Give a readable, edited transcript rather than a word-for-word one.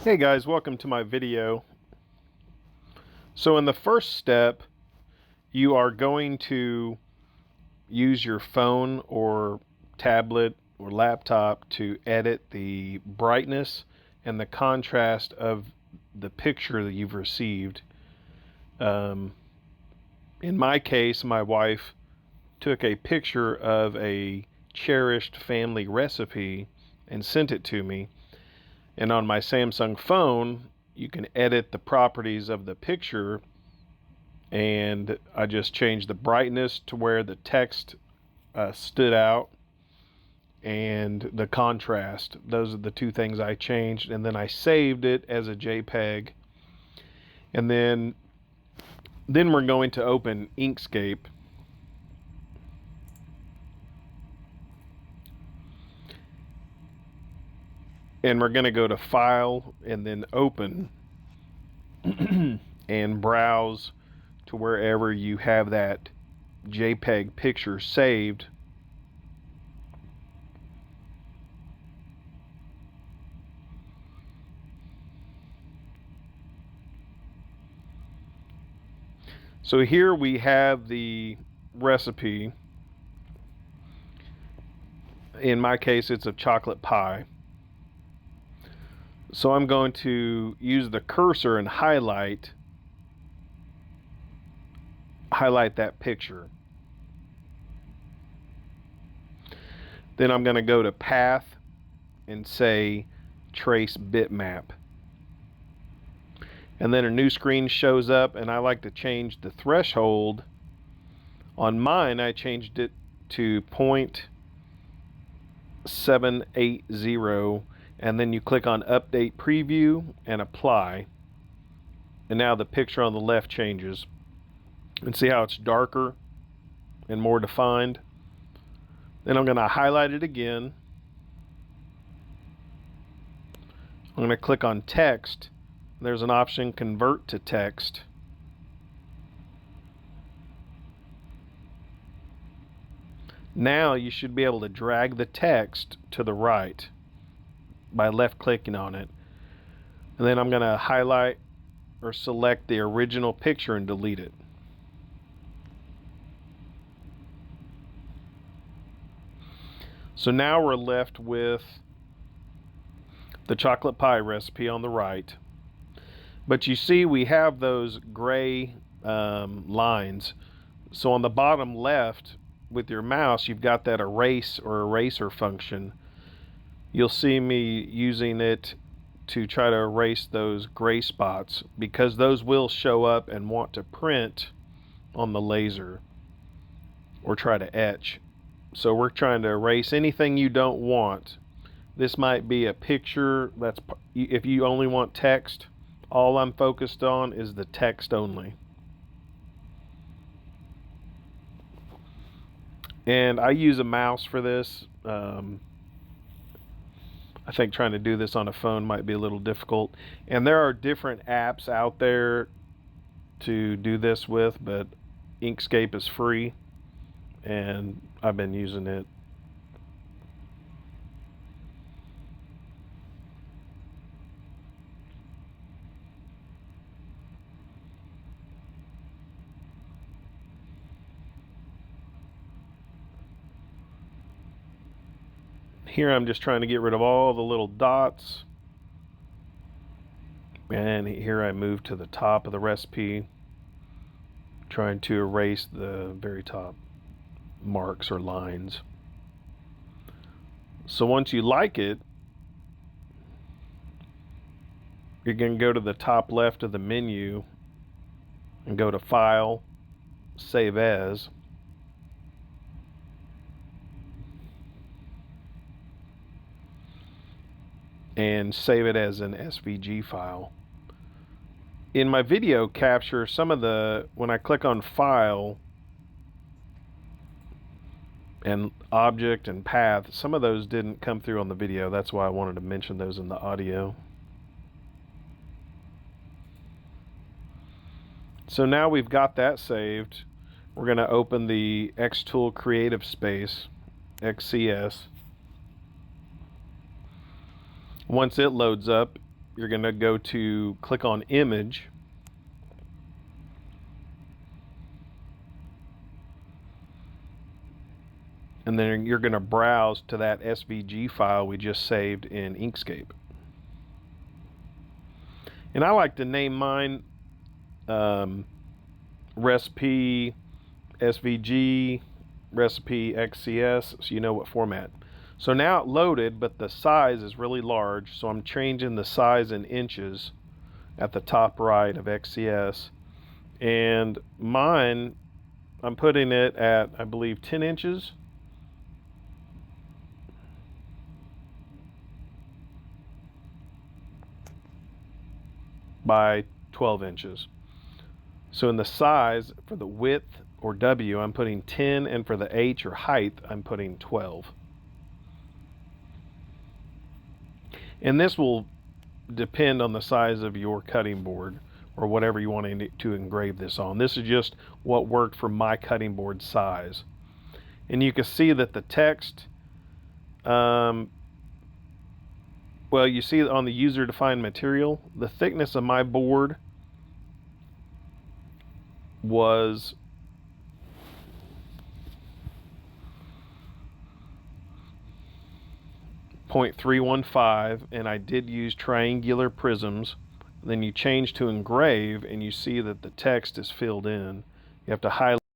Hey guys, welcome to my video. So in the first step, you are going to use your phone or tablet or laptop to edit the brightness and the contrast of the picture that you've received. In my case, my wife took a picture of a cherished family recipe and sent it to me. And on my Samsung phone, you can edit the properties of the picture, and I just changed the brightness to where the text stood out and the contrast. Those are the two things I changed, and then I saved it as a JPEG. And then we're going to open Inkscape. And we're going to go to File and then Open and browse to wherever you have that JPEG picture saved. So here we have the recipe. In my case, it's a chocolate pie. So I'm going to use the cursor and highlight that picture. Then I'm going to go to Path and say Trace Bitmap. And then a new screen shows up, and I like to change the threshold. On mine, I changed it to 0.780, and then you click on Update Preview and Apply. And now the picture on the left changes. And see how it's darker and more defined? Then I'm going to highlight it again. I'm going to click on Text. There's an option, Convert to Text. Now you should be able to drag the text to the right by left clicking on it. And then I'm going to highlight or select the original picture and delete it. So now we're left with the chocolate pie recipe on the right. But you see we have those gray lines. So on the bottom left with your mouse, you've got that erase or eraser function. You'll see me using it to try to erase those gray spots, because those will show up and want to print on the laser or try to etch. So we're trying to erase anything you don't want. This might be a picture. That's if you only want text. All I'm focused on is the text only. And I use a mouse for this. I think trying to do this on a phone might be a little difficult. And there are different apps out there to do this with, but Inkscape is free, and I've been using it. Here I'm just trying to get rid of all the little dots. And here I move to the top of the recipe, trying to erase the very top marks or lines. So once you like it, you're going to go to the top left of the menu and go to File, Save As. And save it as an SVG file. In my video capture, when I click on File and Object and Path, some of those didn't come through on the video. That's why I wanted to mention those in the audio. So now we've got that saved. We're going to open the Xtool Creative Space, XCS. Once it loads up, you're going to go to click on image, and then you're going to browse to that SVG file we just saved in Inkscape. And I like to name mine recipe SVG, recipe XCS, so you know what format. So now it loaded, but the size is really large, so I'm changing the size in inches at the top right of XCS. And mine, I'm putting it at, I believe, 10 inches. By 12 inches. So in the size, for the width or W, I'm putting 10, and for the H or height, I'm putting 12. And this will depend on the size of your cutting board or whatever you want to engrave this on. This is just what worked for my cutting board size. And you can see that the text, well, you see on the user-defined material, the thickness of my board was 0.315, and I did use triangular prisms. Then you change to Engrave, and you see that the text is filled in. You have to highlight